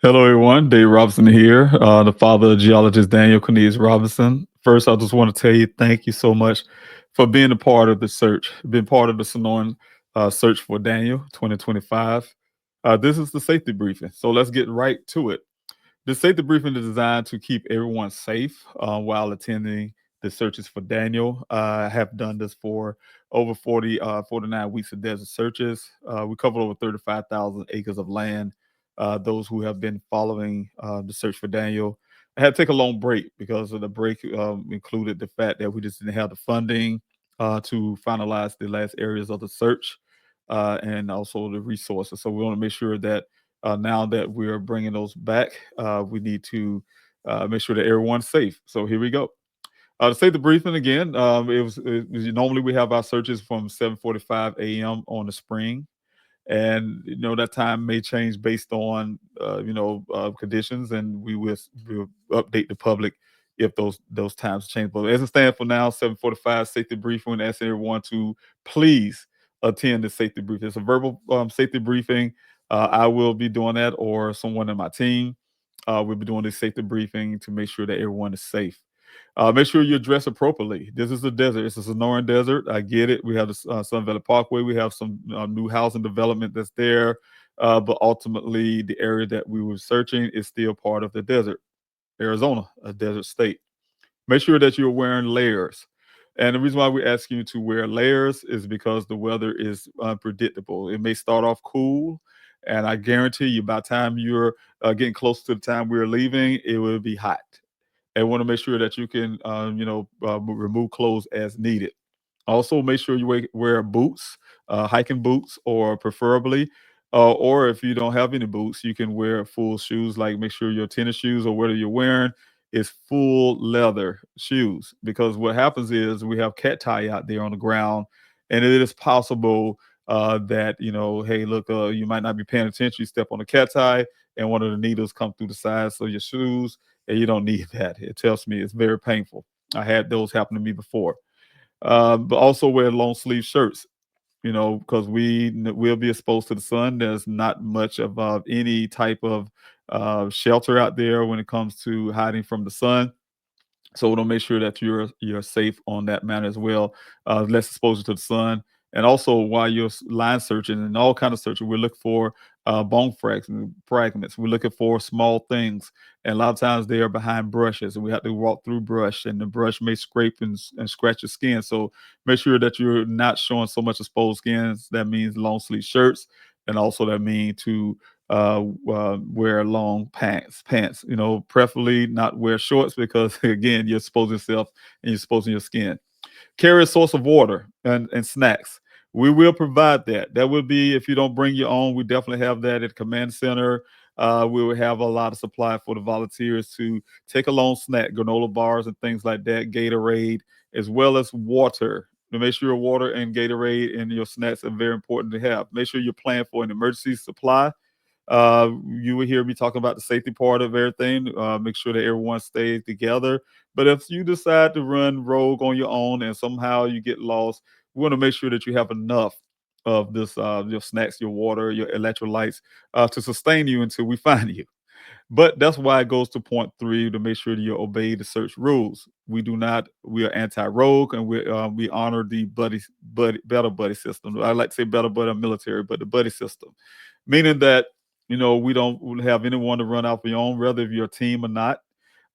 Hello, everyone. Dave Robinson here, the father of geologist Daniel Cornelius Robinson. First, I just want to tell you thank you so much for being a part of the search, being part of the Sonoran search for Daniel 2025. This is the safety briefing. So let's get right to it. The safety briefing is designed to keep everyone safe while attending the searches for Daniel. I have done this for over 49 weeks of desert searches. We covered over 35,000 acres of land. Those who have been following the search for Daniel. I had to take a long break because of the break included the fact that we just didn't have the funding to finalize the last areas of the search and also the resources. So we want to make sure that now that we're bringing those back, we need to make sure that everyone's safe. So here we go. To say the briefing again, normally we have our searches from 7:45 a.m. on the spring, and that time may change based on conditions, and we'll update the public if those times change. But as it stands for now, 7:45 safety briefing, and asking everyone to please attend the safety briefing. It's a verbal safety briefing. I will be doing that, or someone in my team will be doing this safety briefing to make sure that everyone is safe. Make sure you dress appropriately. This is a desert. It's a Sonoran desert. I get it. We have the Sun Valley Parkway. We have some new housing development that's there. But ultimately, the area that we were searching is still part of the desert, Arizona, a desert state. Make sure that you're wearing layers. And the reason why we ask you to wear layers is because the weather is unpredictable. It may start off cool, and I guarantee you, by the time you're getting close to the time we're leaving, it will be hot, and want to make sure that you can, remove clothes as needed. Also, make sure you wear boots, hiking boots, or preferably, or if you don't have any boots, you can wear full shoes. Like make sure your tennis shoes or whatever you're wearing is full leather shoes. Because what happens is we have cacti out there on the ground, and it is possible that hey, look, you might not be paying attention. You step on a cacti, and one of the needles come through the sides of your shoes, and you don't need that. It tells me it's very painful. I had those happen to me before. But also wear long sleeve shirts, because will be exposed to the sun. There's not much of any type of shelter out there when it comes to hiding from the sun. So we want to make sure that you're safe on that matter as well. Less exposure to the sun, and also while you're line searching and all kind of searching, we look for bone fragments. We're looking for small things, and a lot of times they are behind brushes, and we have to walk through brush, and the brush may scrape and scratch your skin. So make sure that you're not showing so much exposed skin. That means long sleeve shirts, and also that mean to wear long pants, preferably not wear shorts because again, you're exposing yourself and you're exposing your skin. Carry a source of water and snacks. We will provide that. That will be, if you don't bring your own, we definitely have that at command center. We will have a lot of supply for the volunteers to take along snack, granola bars and things like that, Gatorade, as well as water. To make sure water and Gatorade and your snacks are very important to have. Make sure you're planning for an emergency supply. You will hear me talking about the safety part of everything. Make sure that everyone stays together. But if you decide to run rogue on your own and somehow you get lost, we want to make sure that you have enough of this, your snacks, your water, your electrolytes, to sustain you until we find you. But that's why it goes to point three, to make sure that you obey the search rules. We are anti-rogue, and we honor the better buddy system. I like to say better buddy military, but the buddy system, meaning that we don't have anyone to run out for your own, whether if you're a team or not.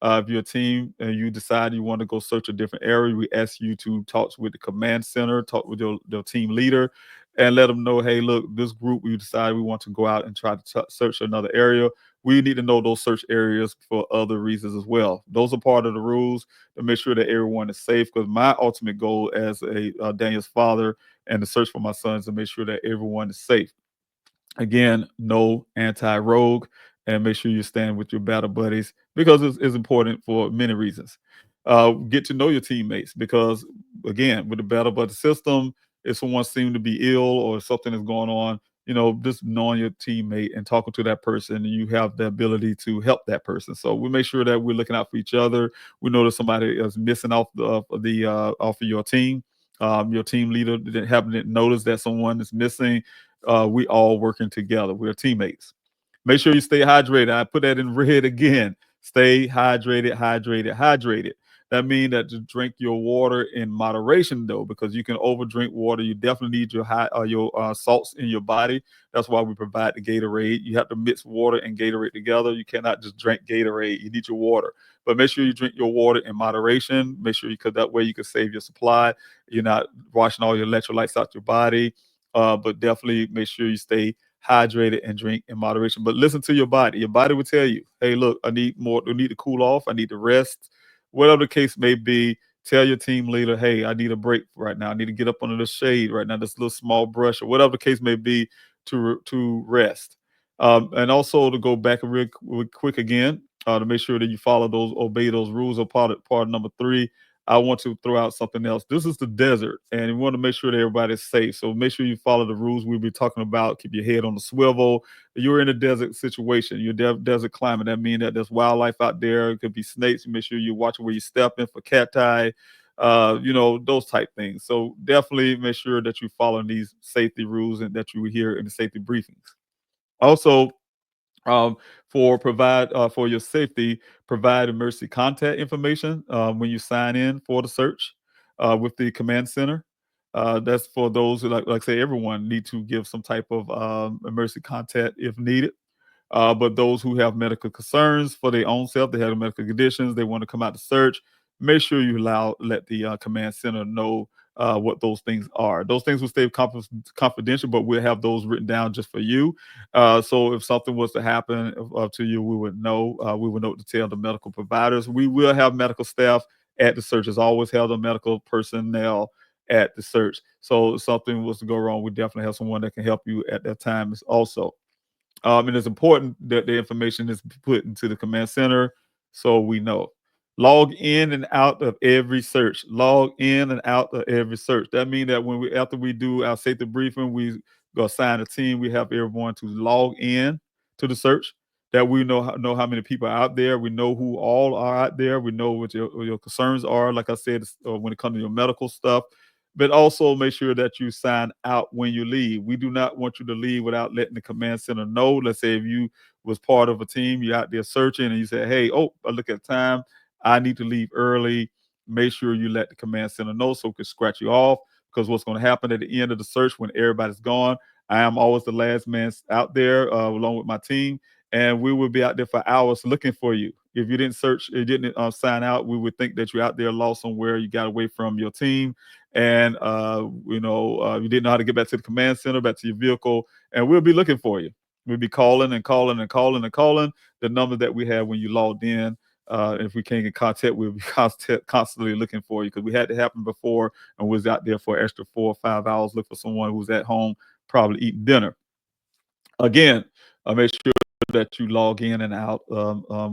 If you're a team and you decide you want to go search a different area, we ask you to talk with the command center, talk with your team leader, and let them know, hey, look, this group, we decided we want to go out and try to search another area. We need to know those search areas for other reasons as well. Those are part of the rules to make sure that everyone is safe. Because my ultimate goal as a Daniel's father and the search for my sons, to make sure that everyone is safe. Again, no anti-rogue, and make sure you stand with your battle buddies because it's important for many reasons. Get to know your teammates because, again, with the battle buddy system, if someone seems to be ill or something is going on, just knowing your teammate and talking to that person, you have the ability to help that person. So we make sure that we're looking out for each other. We know that somebody is missing off of your team. Your team leader didn't happen to notice that someone is missing. We all working together. We're teammates. Make sure you stay hydrated. I put that in red again. Stay hydrated, hydrated, hydrated. That means that to drink your water in moderation, though, because you can overdrink water. You definitely need your salts in your body. That's why we provide the Gatorade. You have to mix water and Gatorade together. You cannot just drink Gatorade. You need your water, but make sure you drink your water in moderation. Make sure because that way you can save your supply. You're not washing all your electrolytes out your body. But definitely make sure you stay hydrated and drink in moderation. But listen to your body. Your body will tell you, hey, look, I need more. I need to cool off. I need to rest. Whatever the case may be, tell your team leader, hey, I need a break right now. I need to get up under the shade right now. This little small brush or whatever the case may be to rest. And also to go back real quick again to make sure that you follow obey those rules. Or part number 3, I want to throw out something else. This is the desert, and we want to make sure that everybody's safe. So make sure you follow the rules we'll be talking about. Keep your head on the swivel. You're in a desert situation. You're desert climate. That means that there's wildlife out there. It could be snakes. Make sure you're watching where you step in for cacti. Those type things. So definitely make sure that you follow these safety rules and that you hear in the safety briefings. Also, um, for your safety, provide emergency contact information when you sign in for the search with the command center. That's for those who, like I say, everyone need to give some type of emergency contact if needed. But those who have medical concerns for their own self, they have medical conditions, they want to come out to search, make sure you let the command center know what those things are. Those things will stay confidential, but we'll have those written down just for you. So if something was to happen to you, we would know. We would know what to tell the medical providers. We will have medical staff at the search. As always, have the medical personnel at the search. So if something was to go wrong, we definitely have someone that can help you at that time also. And it's important that the information is put into the command center so we know. Log in and out of every search. Log in and out of every search. That means that after we do our safety briefing, we go assign a team. We have everyone to log in to the search. That we know how many people are out there. We know who all are out there. We know what your concerns are. Like I said, when it comes to your medical stuff, but also make sure that you sign out when you leave. We do not want you to leave without letting the command center know. Let's say if you was part of a team, you're out there searching and you say, hey, I look at time, I need to leave early. Make sure you let the command center know so it can scratch you off. Because what's going to happen at the end of the search when everybody's gone, I am always the last man out there along with my team, and we will be out there for hours looking for you. If you didn't search, you didn't sign out, we would think that you're out there lost somewhere. You got away from your team, and you didn't know how to get back to the command center, back to your vehicle, and we'll be looking for you. We'll be calling and calling and calling and calling the number that we have when you logged in. If we can't get contact, we'll be constantly looking for you because we had it happen before and was out there for an extra 4 or 5 hours looking for someone who's at home, probably eating dinner. Again, make sure that you log in and out.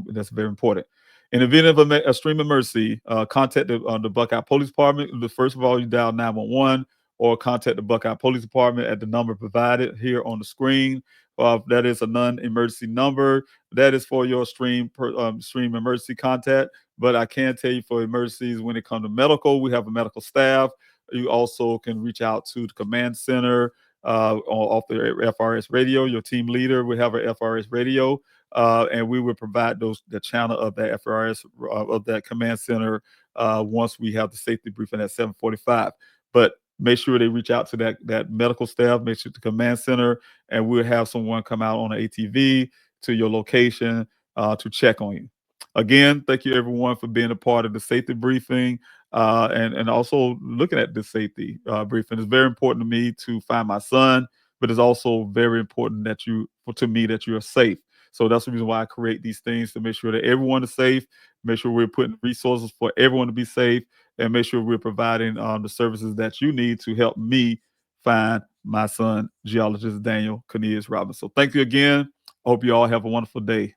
That's very important. In the event of a extreme emergency, contact the Buckeye Police Department. First of all, you dial 911 or contact the Buckeye Police Department at the number provided here on the screen. That is a non-emergency number. That is for your stream emergency contact. But I can tell you for emergencies when it comes to medical, we have a medical staff. You also can reach out to the command center off the FRS radio. Your team leader will have a FRS radio, and we will provide the channel of that FRS of that command center once we have the safety briefing at 7:45. But make sure they reach out to that medical staff, make sure the command center, and we'll have someone come out on an ATV to your location to check on you. Again, thank you everyone for being a part of the safety briefing and also looking at the safety briefing. It's very important to me to find my son, but it's also very important to me that you are safe. So that's the reason why I create these things to make sure that everyone is safe, make sure we're putting resources for everyone to be safe, and make sure we're providing the services that you need to help me find my son, geologist Daniel Cornelius Robinson. So thank you again. I hope you all have a wonderful day.